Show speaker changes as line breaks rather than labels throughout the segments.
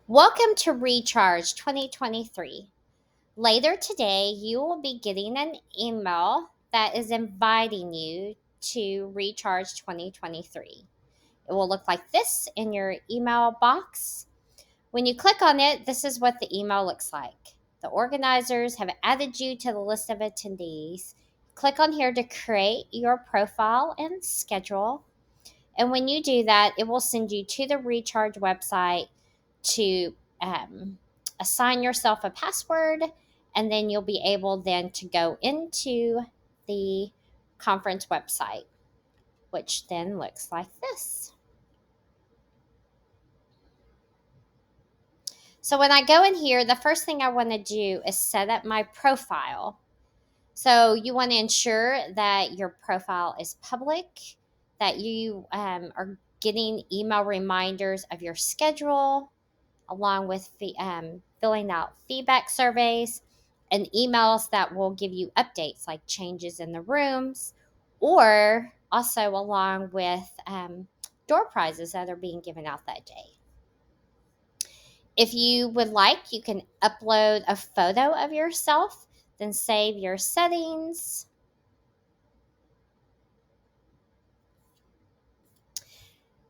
Welcome to Recharge 2023. Later today, you will be getting an email that is inviting you to Recharge 2023. It will look like this in your email box. When you click on it, this is what the email looks like. The organizers have added you to the list of attendees. Click on here to create your profile and schedule. And when you do that, it will send you to the Recharge website to assign yourself a password, and then you'll be able then to go into the conference website, which then looks like this. So when I go in here, the first thing I want to do is set up my profile. So you want to ensure that your profile is public, that you are getting email reminders of your schedule, along with filling out feedback surveys and emails that will give you updates like changes in the rooms, or also along with door prizes that are being given out that day. If you would like, you can upload a photo of yourself, then save your settings.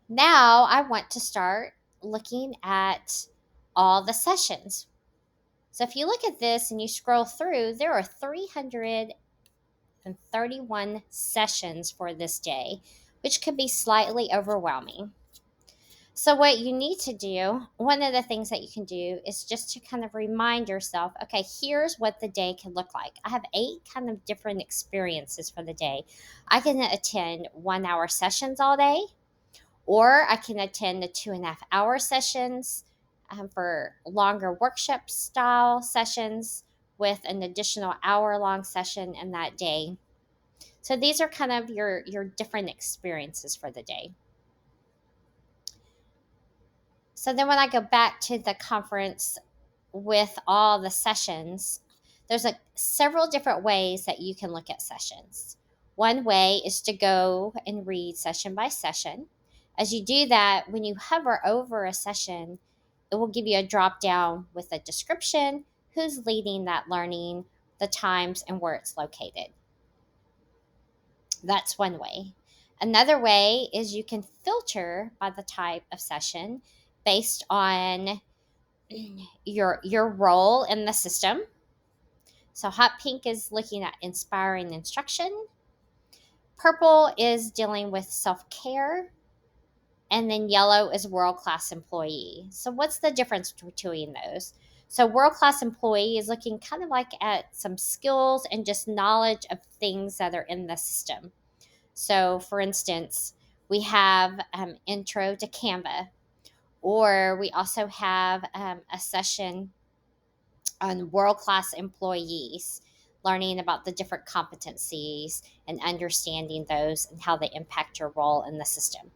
Now I want to start looking at all the sessions. So if you look at this and you scroll through, there are 331 sessions for this day, which could be slightly overwhelming. So, what you need to do, one of the things that you can do is just to kind of remind yourself, okay, here's what the day can look like. I have 8 different experiences for the day. I can attend 1 hour sessions all day, or I can attend the 2.5 hour sessions for longer workshop style sessions with an additional hour long session in that day. So these are kind of your different experiences for the day. So then when I go back to the conference with all the sessions, there's several different ways that you can look at sessions. One way is to go and read session by session. As you do that, when you hover over a session, it will give you a drop down with a description, who's leading that learning, the times, and where it's located. That's one way. Another way is you can filter by the type of session based on your role in the system. So hot pink is looking at inspiring instruction. Purple is dealing with self-care, and then yellow is world-class employee. So what's the difference between those? So world-class employee is looking kind of like at some skills and just knowledge of things that are in the system. So, for instance, we have Intro to Canva, or we also have a session on world class employees, learning about the different competencies and understanding those and how they impact your role in the system.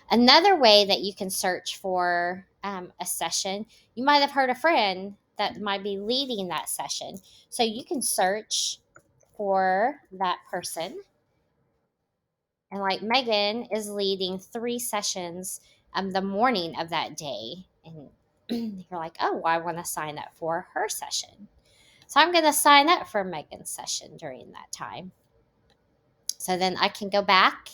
Another way that you can search for a session, you might have heard a friend that might be leading that session. So you can search for that person. And like Megan is leading 3 sessions the morning of that day. And you're like, oh, well, I want to sign up for her session. So I'm going to sign up for Megan's session during that time. So then I can go back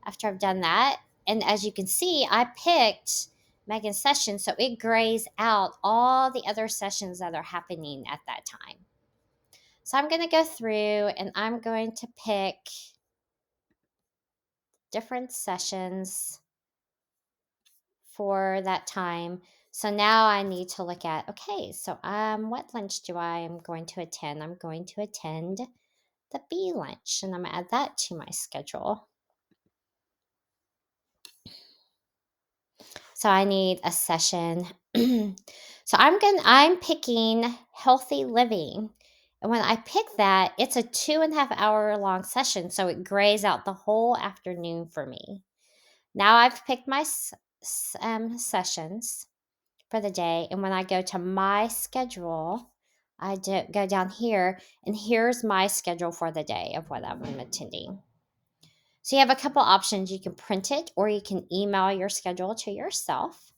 after I've done that. And as you can see, I picked Megan's session. So it grays out all the other sessions that are happening at that time. So I'm going to go through and I'm going to pick different sessions for that time. So now I need to look at, okay, so what lunch do I am going to attend? I'm going to attend the B lunch, and I'm gonna add that to my schedule. So I need a session. So I'm picking healthy living. And when I pick that, it's a 2.5 hour long session. So it grays out the whole afternoon for me. Now I've picked my sessions for the day. And when I go to my schedule, go down here, and here's my schedule for the day of what I'm attending. So you have a couple options. You can print it or you can email your schedule to yourself.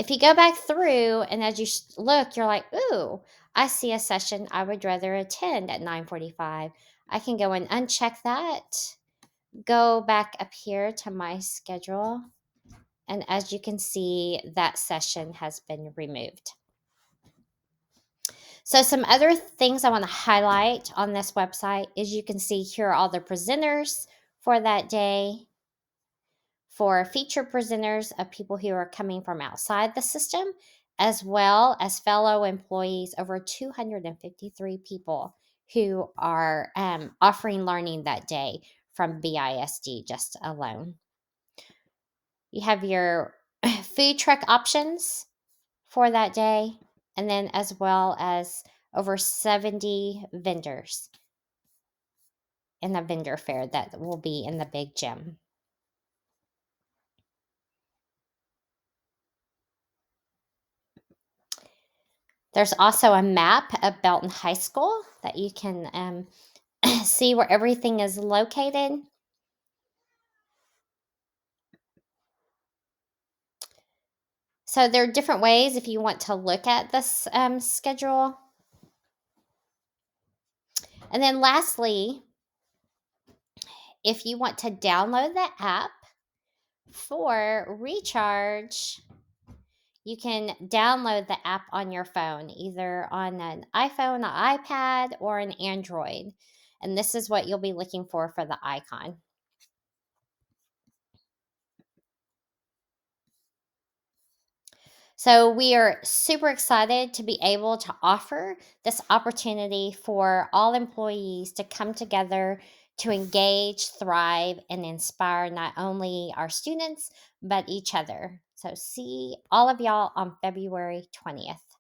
If you go back through and as you look, you're like, ooh, I see a session I would rather attend at 9:45. I can go and uncheck that, go back up here to my schedule, and as you can see, that session has been removed. So some other things I want to highlight on this website is you can see here are all the presenters for that day, for featured presenters of people who are coming from outside the system, as well as fellow employees, over 253 people who are offering learning that day from BISD just alone. You have your food truck options for that day, and then as well as over 70 vendors in the vendor fair that will be in the big gym. There's also a map of Belton High School that you can see where everything is located. So there are different ways if you want to look at this schedule. And then lastly, if you want to download the app for Recharge, you can download the app on your phone, either on an iPhone, an iPad, or an Android. And this is what you'll be looking for the icon. So we are super excited to be able to offer this opportunity for all employees to come together to engage, thrive, and inspire not only our students, but each other. So see all of y'all on February 20th.